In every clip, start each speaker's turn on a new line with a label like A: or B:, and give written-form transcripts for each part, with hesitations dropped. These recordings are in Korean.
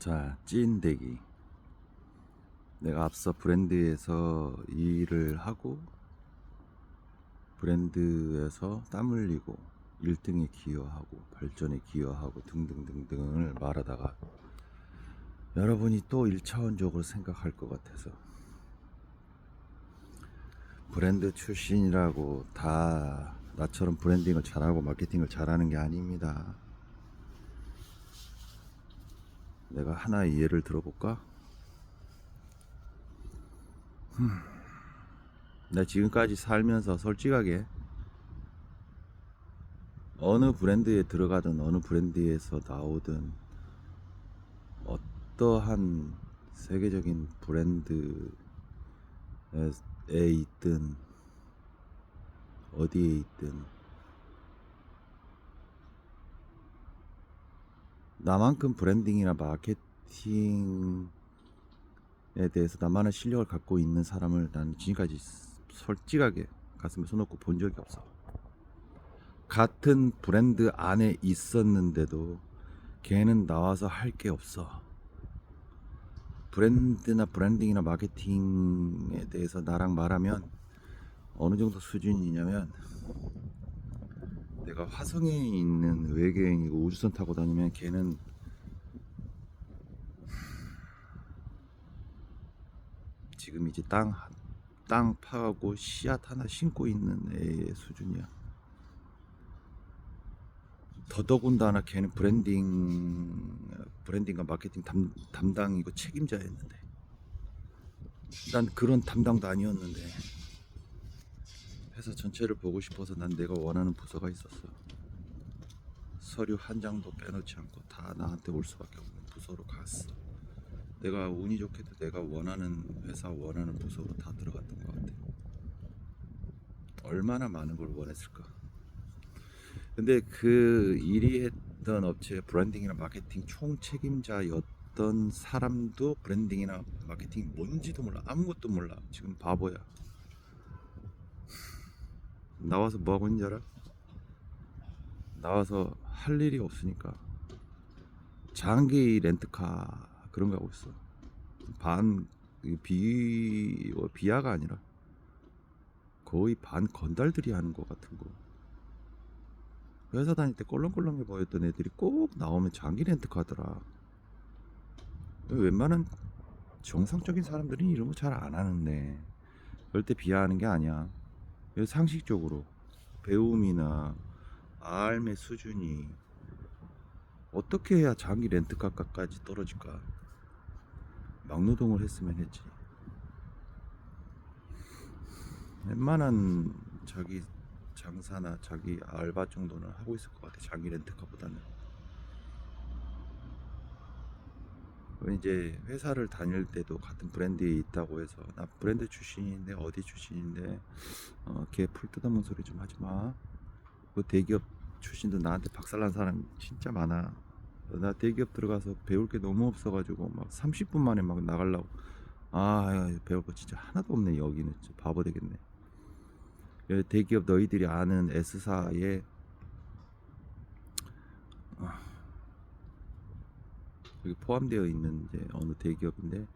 A: 자, 찐대기. 내가 앞서 브랜드에서 일을 하고 브랜드에서 땀 흘리고 1등에 기여하고 발전에 기여하고 등등등등을 말하다가 여러분이 또 1차원적으로 생각할 것 같아서 브랜드 출신이라고 다 나처럼 브랜딩을 잘하고 마케팅을 잘하는 게 아닙니다. 내가 하나의 예를 들어볼까? 나 지금까지 살면서 솔직하게 어느 브랜드에 들어가든 어느 브랜드에서 나오든 어떠한 세계적인 브랜드에 있든 어디에 있든 나만큼 브랜딩이나 마케팅에 대해서 나만의 실력을 갖고 있는 사람을 나는 지금까지 솔직하게 가슴에 손 얹고 본 적이 없어. 같은 브랜드 안에 있었는데도 걔는 나와서 할 게 없어. 브랜드나 브랜딩이나 마케팅에 대해서 나랑 말하면 어느 정도 수준이냐면 내가 화성에 있는 외계인이고 우주선 타고 다니면 걔는 지금 이제 땅 파고 씨앗 하나 심고 있는 애의 수준이야. 더더군다나 걔는 브랜딩과 마케팅 담당이고 책임자였는데 난 그런 담당도 아니었는데 회사 전체를 보고 싶어서 난 내가 원하는 부서가 있었어. 서류 한 장도 빼놓지 않고 다 나한테 올 수밖에 없는 부서로 갔어. 내가 운이 좋게도 내가 원하는 회사 원하는 부서로 다 들어갔던 것 같아. 얼마나 많은 걸 원했을까. 근데 그 일이 했던 업체의 브랜딩이나 마케팅 총 책임자였던 사람도 브랜딩이나 마케팅이 뭔지도 몰라. 아무것도 몰라. 지금 바보야. 나와서 뭐 하고 있는지 알아? 나와서 할 일이 없으니까 장기 렌트카 그런 거 하고 있어. 비하가 아니라 거의 반 건달들이 하는 거 같은 거. 회사 다닐 때 껄렁껄렁해 보였던 애들이 꼭 나오면 장기 렌트카더라. 웬만한 정상적인 사람들은 이런 거 잘 안 하는데 절대 비하하는 게 아니야. 상식적으로 배움이나 알의 수준이 어떻게 해야 장기 렌트카까지 떨어질까? 막노동을 했으면 했지. 웬만한 자기 장사나 자기 알바 정도는 하고 있을 것 같아. 장기 렌트카보다는. 이제 회사를 다닐 때도 같은 브랜드에 있다고 해서 나 브랜드 출신인데 어디 출신인데 걔 풀 뜯어먹는 소리 좀 하지 마. 그 대기업 출신도 나한테 박살난 사람 진짜 많아. 나 대기업 들어가서 배울 게 너무 없어가지고 막 30분 만에 막 나가려고. 배울 거 진짜 하나도 없네. 여기는 진짜 바보 되겠네. 대기업 너희들이 아는 S사에 여기 포함되어 있는 이제 어느 대기업인데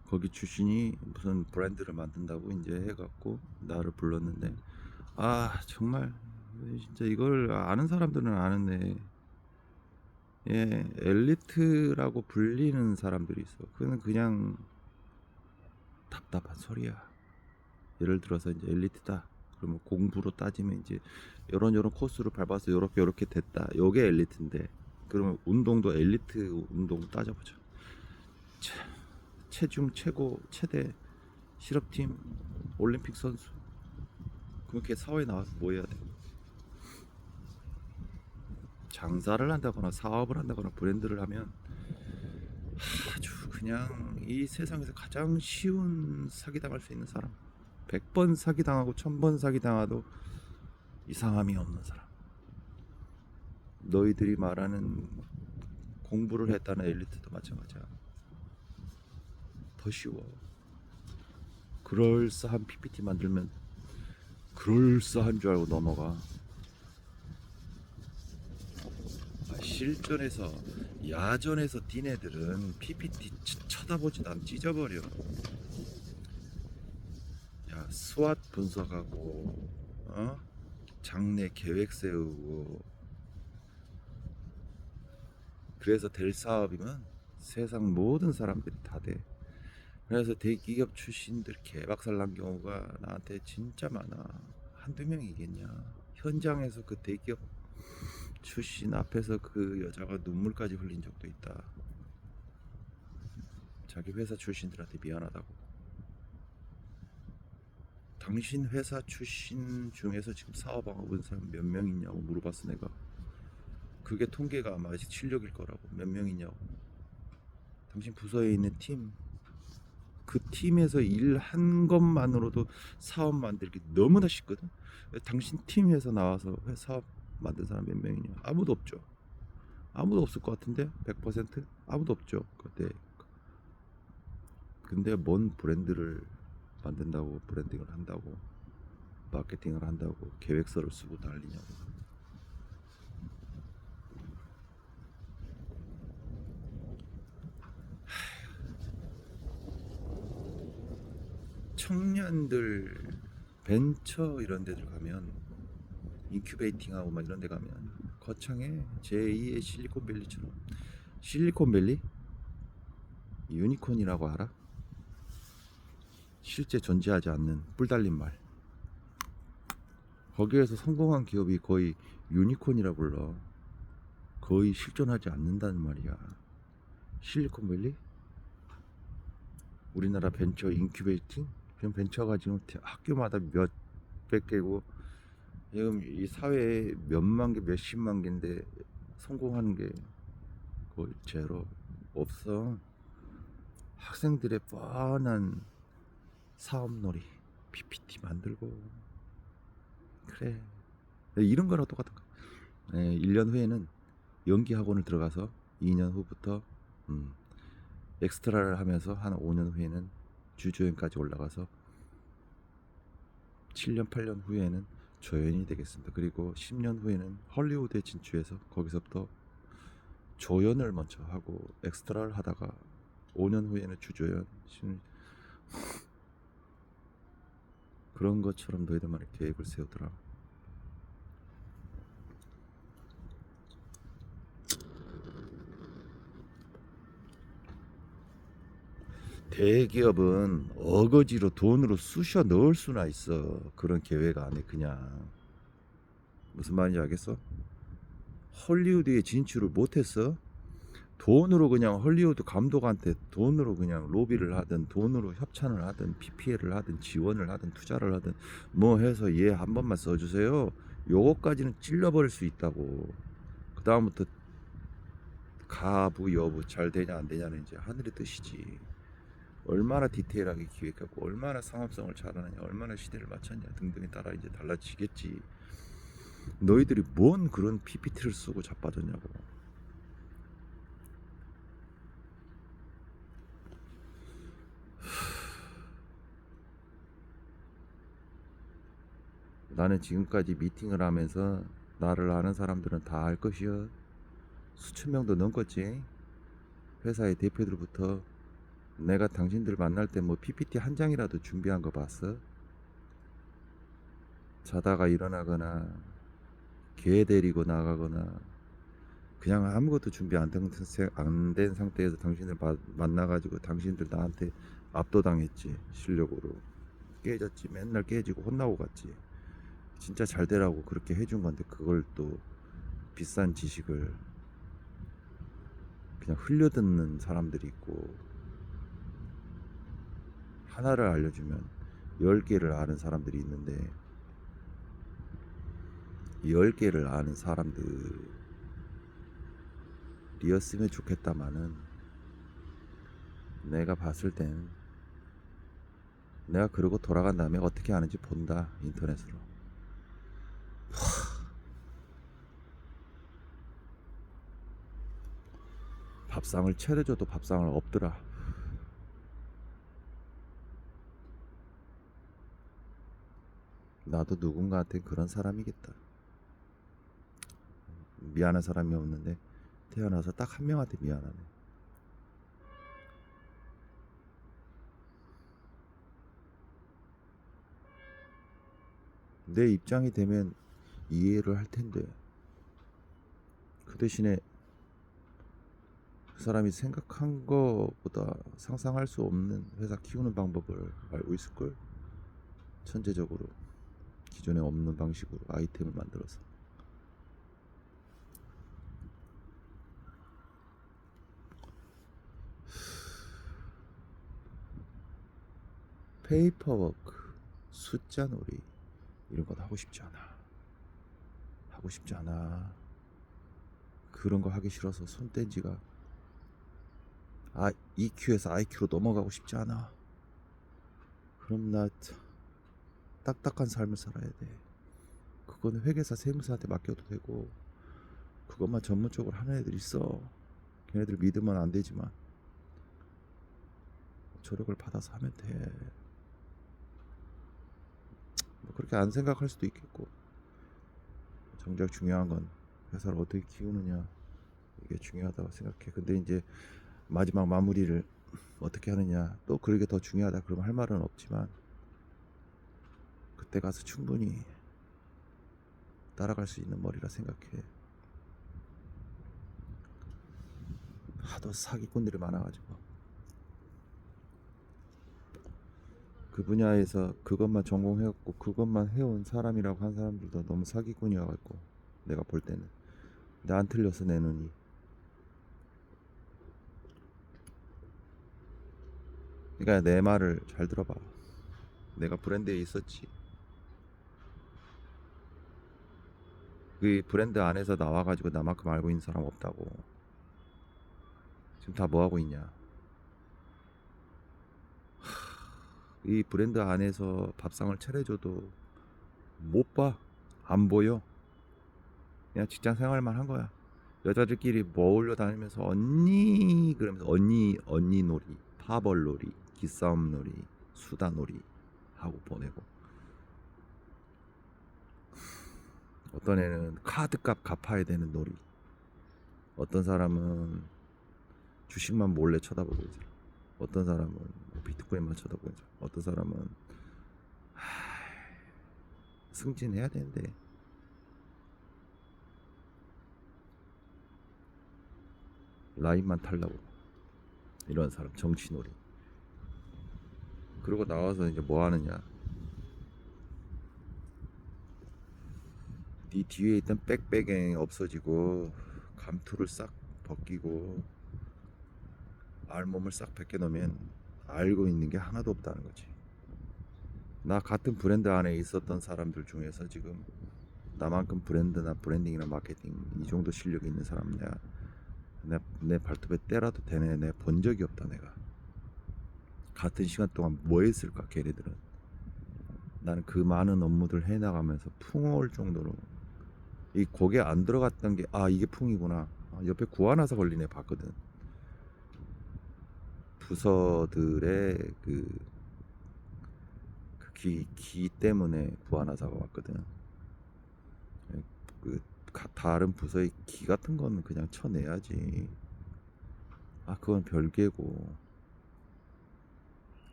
A: 거기 출신이 무슨 브랜드를 만든다고 이제 해갖고 나를 불렀는데 정말 진짜 이걸 아는 사람들은 아는데 엘리트라고 불리는 사람들이 있어. 그는 그냥 답답한 소리야. 예를 들어서 이제 엘리트다. 그러면 공부로 따지면 이제 요런 코스로 밟아서 요렇게 됐다. 요게 엘리트인데 그러면 운동도 엘리트 운동 따져보자. 체중 최고 최대 실업팀 올림픽 선수 그렇게 사회에 나와서 뭐 해야 돼? 장사를 한다거나 사업을 한다거나 브랜드를 하면 아주 그냥 이 세상에서 가장 쉬운 사기당할 수 있는 사람. 100번 사기당하고 1000번 사기당해도 이상함이 없는 사람. 너희들이 말하는 공부를 했다는 엘리트도 마찬가지야. 더 쉬워. 그럴싸한 PPT 만들면 그럴싸한 줄 알고 넘어가. 실전에서 야전에서 뛴 애들은 PPT 쳐다보지도 않 찢어버려. 야, 스왓 분석하고 장래 계획 세우고 그래서 될 사업이면 세상 모든 사람들이 다 돼. 그래서 대기업 출신들 개박살 난 경우가 나한테 진짜 많아. 한두 명이겠냐. 현장에서 그 대기업 출신 앞에서 그 여자가 눈물까지 흘린 적도 있다. 자기 회사 출신들한테 미안하다고. 당신 회사 출신 중에서 지금 사업하고 있는 사람 몇 명 있냐고 물어봤어 내가. 그게 통계가 아마 실력일 거라고. 몇 명 있냐고. 당신 부서에 있는 팀, 그 팀에서 일한 것만으로도 사업 만들기 너무나 쉽거든. 당신 팀에서 나와서 사업 만든 사람 몇 명이냐? 아무도 없죠. 아무도 없을 것 같은데 100% 아무도 없죠. 근데 뭔 브랜드를 만든다고, 브랜딩을 한다고, 마케팅을 한다고 계획서를 쓰고 달리냐고. 청년들 벤처 이런 데들 가면, 인큐베이팅하고 막 이런 데 가면 거창해. 제2의 실리콘밸리처럼. 실리콘밸리? 유니콘이라고 알아? 실제 존재하지 않는 뿔 달린 말. 거기에서 성공한 기업이 거의 유니콘이라 불러. 거의 실존하지 않는다는 말이야. 실리콘밸리? 우리나라 벤처 인큐베이팅? 그럼 벤처가 지금 학교마다 몇백 개고, 지금 이 사회에 몇만 개, 몇십만 개인데 성공하는 게 거의 제로. 없어. 학생들의 뻔한 사업놀이, PPT 만들고. 그래. 이런 거랑 똑같은 거. 1년 후에는 연기 학원을 들어가서 2년 후부터 엑스트라를 하면서 한 5년 후에는 주조연까지 올라가서 7년 8년 후에는 조연이 되겠습니다. 그리고 10년 후에는 헐리우드에 진출해서 거기서부터 조연을 먼저 하고 엑스트라를 하다가 5년 후에는 주조연. 그런 것처럼 너희들만의 계획을 세우더라. 대기업은 어거지로 돈으로 쑤셔 넣을 수나 있어. 그런 계획 안에 그냥. 무슨 말인지 알겠어? 헐리우드에 진출을 못했어. 돈으로 그냥 헐리우드 감독한테 돈으로 그냥 로비를 하든 돈으로 협찬을 하든 PPL을 하든 지원을 하든 투자를 하든 뭐 해서 얘 한 번만 써주세요. 요거까지는 찔러버릴 수 있다고. 그 다음부터 가부 여부 잘 되냐 안 되냐는 이제 하늘의 뜻이지. 얼마나 디테일하게 기획하고 얼마나 상업성을 잘하느냐, 얼마나 시대를 맞췄냐 등등에 따라 이제 달라지겠지. 너희들이 뭔 그런 PPT를 쓰고 자빠졌냐고. 나는 지금까지 미팅을 하면서 나를 아는 사람들은 다 알 것이여. 수천 명도 넘겠지. 회사의 대표들부터. 내가 당신들 만날 때 뭐 PPT 한 장이라도 준비한 거 봤어? 자다가 일어나거나 개 데리고 나가거나 그냥 아무것도 준비 안 된 상태에서 당신을 만나가지고 당신들 나한테 압도당했지. 실력으로 깨졌지. 맨날 깨지고 혼나고 갔지. 진짜 잘 되라고 그렇게 해준 건데 그걸 또 비싼 지식을 그냥 흘려듣는 사람들이 있고, 하나를 알려주면 10개를 아는 사람들이 있는데 10개를 아는 사람들이었으면 좋겠다마는 내가 봤을 땐 내가 그러고 돌아간 다음에 어떻게 하는지 본다. 인터넷으로. 밥상을 차려줘도 밥상을 엎드라. 나도 누군가한테 그런 사람이겠다. 미안한 사람이 없는데 태어나서 딱 한 명한테 미안하네. 내 입장이 되면 이해를 할 텐데 그 대신에 그 사람이 생각한 것보다 상상할 수 없는 회사 키우는 방법을 알고 있을걸? 천재적으로 기존에 없는 방식으로 아이템을 만들어서. 페이퍼워크, 숫자 놀이 이런 건 하고 싶지 않아. 하고 싶지 않아. 그런 거 하기 싫어서 손 뗀 지가 EQ에서 IQ로 넘어가고 싶지 않아. 그럼 나 딱딱한 삶을 살아야 돼. 그거는 회계사 세무사한테 맡겨도 되고 그것만 전문적으로 하는 애들 있어. 걔네들 믿으면 안 되지만 조력을 받아서 하면 돼. 뭐 그렇게 안 생각할 수도 있겠고 정작 중요한 건 회사를 어떻게 키우느냐 이게 중요하다고 생각해. 근데 이제 마지막 마무리를 어떻게 하느냐 또 그러게 더 중요하다 그러면 할 말은 없지만 그때 가서 충분히 따라갈 수 있는 머리라 생각해. 하도 사기꾼들이 많아가지고 그 분야에서 그것만 전공해갖고 그것만 해온 사람이라고 한 사람들도 너무 사기꾼이어갖고 내가 볼 때는. 근데 안 틀렸어 내 눈이. 그러니까 내 말을 잘 들어봐. 내가 브랜드에 있었지. 그 브랜드 안에서 나와가지고 나만큼 알고 있는 사람 없다고. 지금 다 뭐하고 있냐. 이 브랜드 안에서 밥상을 차려줘도 못 봐. 안 보여. 그냥 직장 생활만 한 거야. 여자들끼리 뭐 어울려 다니면서 언니 그러면서 언니 놀이, 파벌 놀이, 기싸움 놀이, 수다 놀이 하고 보내고. 어떤 애는 카드값 갚아야 되는 놀이. 어떤 사람은 주식만 몰래 쳐다보고 있어. 어떤 사람은 뭐 비트코인만 쳐다보고 있어. 어떤 사람은 승진해야 되는데 라인만 탈라고. 이런 사람 정치놀이. 그러고 나와서 이제 뭐 하느냐. 네 뒤에 있던 빽빽이 없어지고 감투를 싹 벗기고 알몸을 싹 벗겨놓으면 알고 있는 게 하나도 없다는 거지. 나 같은 브랜드 안에 있었던 사람들 중에서 지금 나만큼 브랜드나 브랜딩이나 마케팅 이 정도 실력이 있는 사람 내 발톱에 때라도 되네. 내가 본 적이 없다. 내가 같은 시간 동안 뭐 했을까 걔네들은. 나는 그 많은 업무들 해나가면서 풍어올 정도로 이 고개 안 들어갔던 게 이게 풍이구나. 옆에 구하나사 걸린 애 봤거든. 부서들의 기 때문에 구하나사가 왔거든. 그 다른 부서의 기 같은 거는 그냥 쳐내야지. 그건 별개고.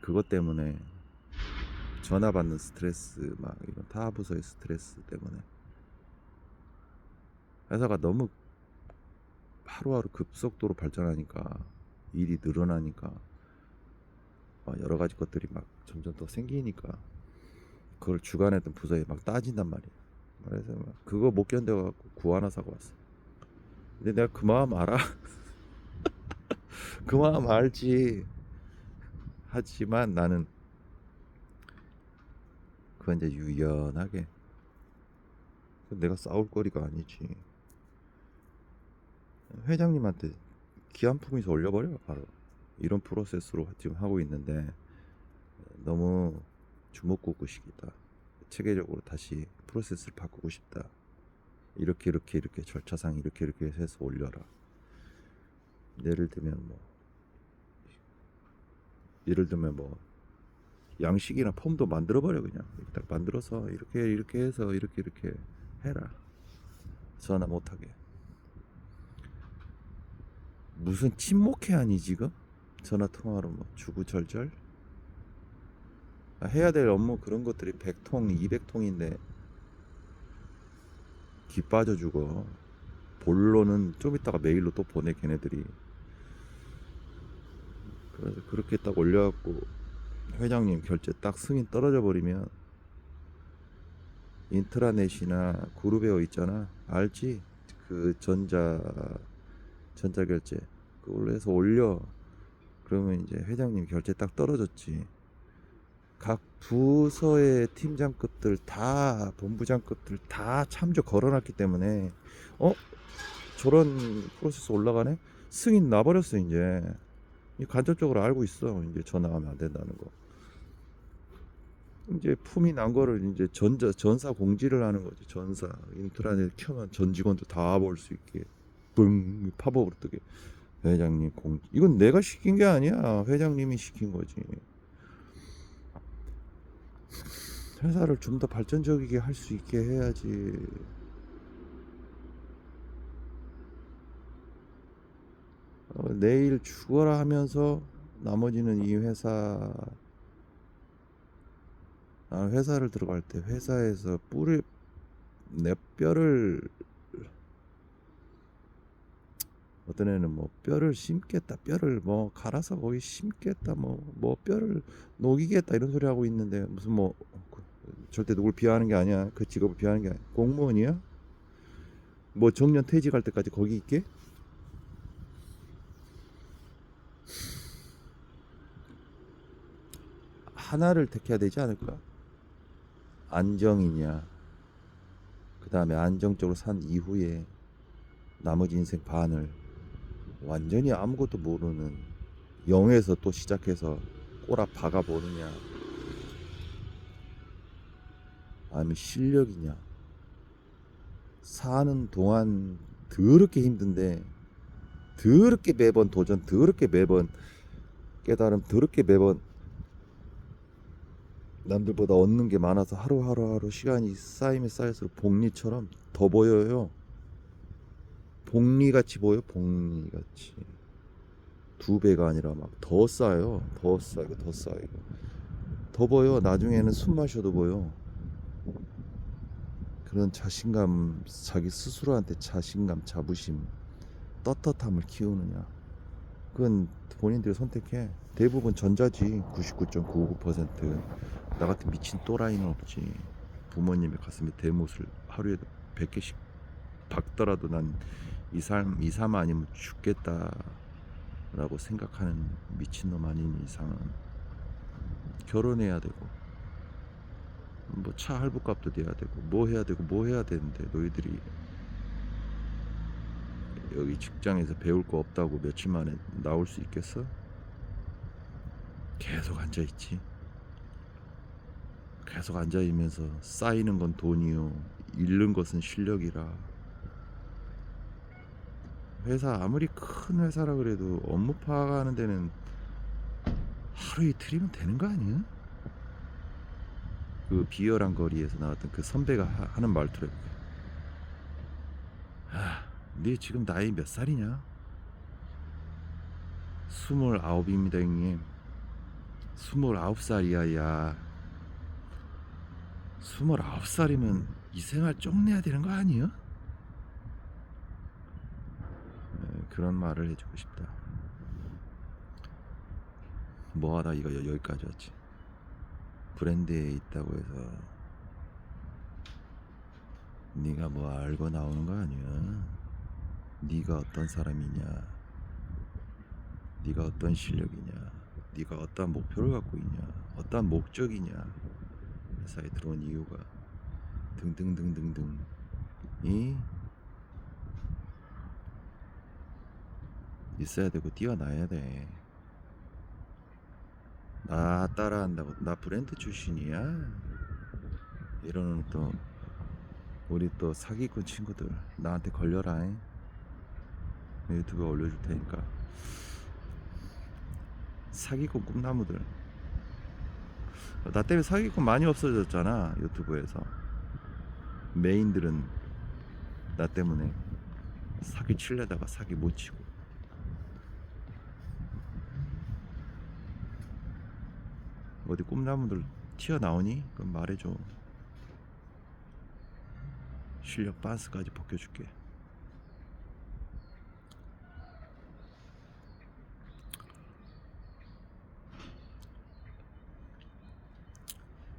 A: 그것 때문에 전화 받는 스트레스 막 이런 타 부서의 스트레스 때문에 회사가 너무 하루하루 급속도로 발전하니까 일이 늘어나니까 여러 가지 것들이 막 점점 더 생기니까 그걸 주관했던 부서에 막 따진단 말이야. 그래서 막 그거 못 견뎌갖고 구하나 사고 왔어. 근데 내가 그 마음 알아. 그 마음 알지. 하지만 나는 그건 이제 유연하게. 내가 싸울 거리가 아니지. 회장님한테 기한 품위서 올려버려 바로. 이런 프로세스로 지금 하고 있는데 너무 주먹구구식이다. 체계적으로 다시 프로세스를 바꾸고 싶다. 이렇게 절차상 이렇게 해서 올려라. 예를 들면 뭐 양식이나 폼도 만들어버려. 그냥 딱 만들어서 이렇게 해서 이렇게 해라. 전화 못하게. 무슨 침묵해하니 지금? 전화 통화로 뭐 주구절절? 해야 될 업무 그런 것들이 100통, 200통인데 기 빠져 죽어. 본론은 좀 이따가 메일로 또 보내 걔네들이. 그래서 그렇게 딱 올려갖고 회장님 결제 딱 승인 떨어져 버리면 인트라넷이나 그룹웨어 있잖아, 알지? 그 전자결제 그걸로 해서 올려. 그러면 이제 회장님 결제 딱 떨어졌지. 각 부서의 팀장급들 다, 본부장급들 다 참조 걸어놨기 때문에 저런 프로세스 올라가네? 승인 나버렸어 이제. 간접적으로 알고 있어. 이제 전화하면 안 된다는 거. 이제 품이 난 거를 이제 전사 공지를 하는 거지. 전사 인트라넷 켜면 전 직원도 다 볼 수 있게 뿡 팝업으로 뜨게. 회장님 공지. 이건 내가 시킨 게 아니야. 회장님이 시킨 거지. 회사를 좀 더 발전적이게 할 수 있게 해야지. 내일 죽어라 하면서 나머지는 이 회사, 회사를 들어갈 때 회사에서 내 뼈를, 어떤 애는 뭐 뼈를 심겠다, 뼈를 뭐 갈아서 거기 심겠다, 뭐 뼈를 녹이겠다 이런 소리 하고 있는데, 무슨 뭐 절대 누굴 비하하는 게 아니야. 그 직업을 비하하는 게 아니야. 공무원이야? 뭐 정년 퇴직할 때까지 거기 있게? 하나를 택해야 되지 않을까? 안정이냐, 그 다음에 안정적으로 산 이후에 나머지 인생 반을 완전히 아무것도 모르는 0에서 또 시작해서 꼬라 박아 보느냐, 아니면 실력이냐. 사는 동안 더럽게 힘든데, 더럽게 매번 도전, 더럽게 매번 깨달음, 더럽게 매번 남들보다 얻는 게 많아서 하루하루 시간이 쌓이면 쌓일수록 복리처럼 더 보여요. 복리같이 보여. 복리같이. 2배가 아니라 막 더 쌓여. 더 쌓이고 더 쌓이고 더 보여. 나중에는 숨 마셔도 보여. 그런 자신감, 자기 스스로한테 자신감, 자부심, 떳떳함을 키우느냐, 그건 본인들이 선택해. 대부분 전자지. 99.99%. 나 같은 미친 또라이는 없지. 부모님의 가슴에 대못을 하루에 100개씩 박더라도 난 이 삶, 이 삶 아니면 죽겠다라고 생각하는 미친놈 아닌 이상은 결혼해야 되고, 뭐 차 할부값도 내야 되고, 뭐 해야 되고 뭐 해야 되는데, 너희들이 여기 직장에서 배울 거 없다고 며칠 만에 나올 수 있겠어? 계속 앉아있지. 계속 앉아있으면서 쌓이는 건 돈이요, 잃는 것은 실력이라. 회사 아무리 큰 회사라 그래도 업무 파악하는 데는 하루 이틀이면 되는 거 아니야? 그 비열한 거리에서 나왔던 그 선배가 하는 말투래. 네 지금 나이 몇 살이냐? 29입니다 형님. 29살이야 야. 29살이면 이 생활 쪽내야 되는 거 아니야? 그런 말을 해주고 싶다. 뭐하다 이거 여기까지 왔지. 브랜드에 있다고 해서 네가 뭐 알고 나오는 거 아니야. 네가 어떤 사람이냐, 네가 어떤 실력이냐, 네가 어떤 목표를 갖고 있냐, 어떤 목적이냐, 회사에 들어온 이유가 등등등등등 이 있어야 되고 뛰어나야 돼. 나 따라한다고 나 브랜드 출신이야 이러는 또 우리 또 사기꾼 친구들 나한테 걸려라. 유튜브에 올려줄 테니까. 사기꾼 꿈나무들. 나 때문에 사기꾼 많이 없어졌잖아 유튜브에서. 메인들은 나 때문에 사기 치려다가 사기 못 치고 어디 꿈나무들 튀어나오니? 그럼 말해줘. 실력 반스까지 벗겨줄게.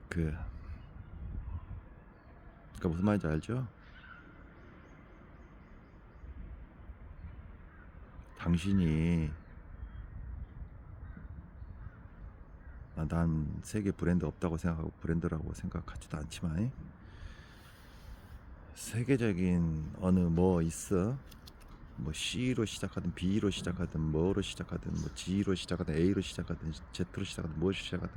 A: 그러니까 무슨 말인지 알죠? 당신이 난 세계 브랜드 없다고 생각하고 브랜드라고 생각하지도 않지만 세계적인 어느 뭐 있어? 뭐 C로 시작하든 B로 시작하든 뭐로 시작하든 뭐 G로 시작하든 A로 시작하든 Z로 시작하든 무엇으로 시작하든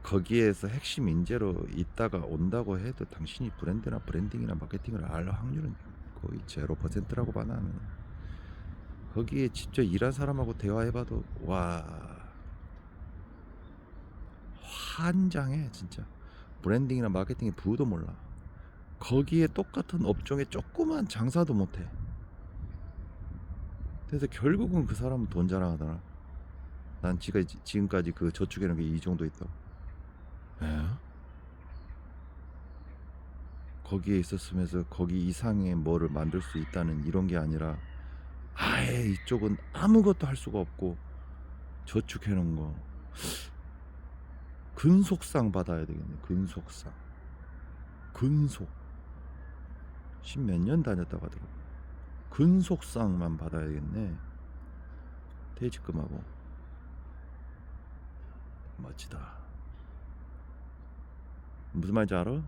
A: 거기에서 핵심 인재로 있다가 온다고 해도 당신이 브랜드나 브랜딩이나 마케팅을 알 확률은 거의 0%라고 봐 나는. 거기에 직접 일한 사람하고 대화해봐도 와 환장해 진짜. 브랜딩이나 마케팅의 부도 몰라. 거기에 똑같은 업종에 조그만 장사도 못해. 그래서 결국은 그 사람은 돈 자랑하더라. 난 지금까지 그 저축해놓은 게 이 정도 있다고. 에? 거기에 있었으면서 거기 이상의 뭐를 만들 수 있다는 이런 게 아니라 아예 이쪽은 아무것도 할 수가 없고 저축해놓은 거 근속상 받아야 되겠네. 근속상. 근속. 십몇 년 다녔다고 하더라고. 근속상만 받아야겠네. 퇴직금하고. 멋지다. 무슨 말인지 알아?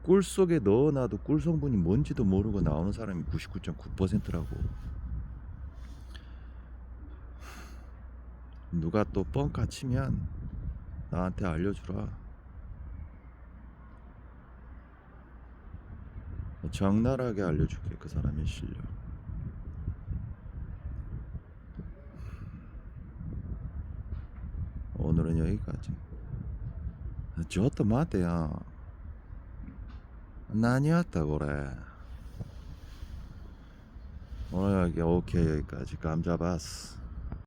A: 꿀 속에 넣어놔도 꿀 성분이 뭔지도 모르고 나오는 사람이 99.9%라고. 누가 또 뻥카 치면 나한테 알려주라. 적나라하게 알려줄게 그 사람의 실력. 오늘은 여기까지. 저것도 맞대요. 난이었다 그래. 오늘 여기 오케이 여기까지. 감잡았어.